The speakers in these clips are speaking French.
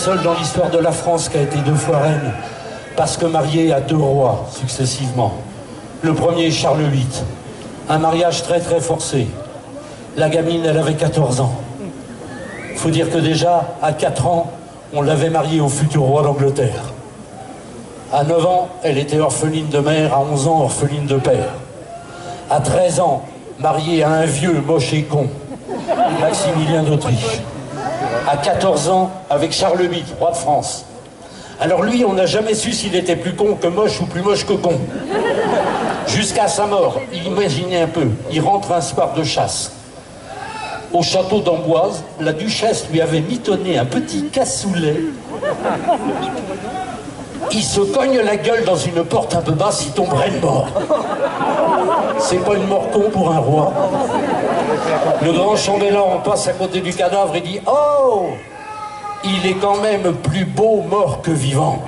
Seul dans l'histoire de la France qui a été 2 fois reine, parce que mariée à 2 rois successivement. Le premier, Charles VIII. Un mariage très très forcé. La gamine, elle avait 14 ans. Il faut dire que déjà, à 4 ans, on l'avait mariée au futur roi d'Angleterre. À 9 ans, elle était orpheline de mère, à 11 ans, orpheline de père. À 13 ans, mariée à un vieux, moche et con, Maximilien d'Autriche. À 14 ans, avec Charles VIII, roi de France. Alors lui, on n'a jamais su s'il était plus con que moche ou plus moche que con. Jusqu'à sa mort, imaginez un peu, il rentre un soir de chasse. Au château d'Amboise, la duchesse lui avait mitonné un petit cassoulet. Il se cogne la gueule dans une porte un peu basse, il tomberait de mort. C'est pas une mort con pour un roi. Le grand chambellan passe à côté du cadavre et dit « Oh, il est quand même plus beau mort que vivant. »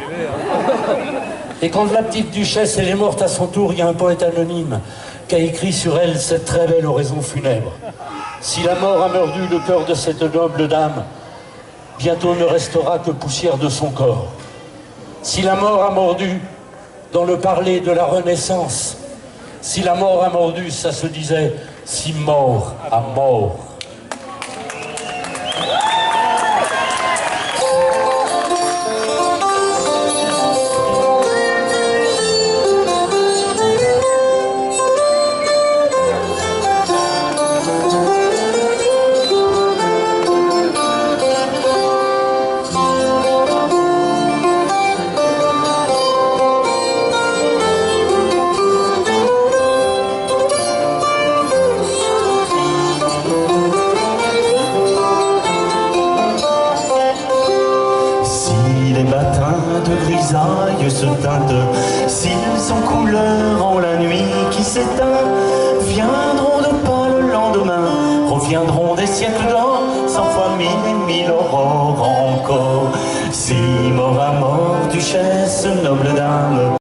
Et quand la petite duchesse elle est morte à son tour, il y a un poète anonyme qui a écrit sur elle cette très belle oraison funèbre. Si la mort a mordu le cœur de cette noble dame, bientôt ne restera que poussière de son corps. Si la mort a mordu dans le parler de la Renaissance, si la mort a mordu, ça se disait si mort a mort. Se teintent, s'ils sont couleurs en la nuit qui s'éteint, viendront de pas le lendemain, reviendront des siècles d'or, 100 fois 1000 et 1000 aurores encore. Si mort à mort, duchesse, noble dame.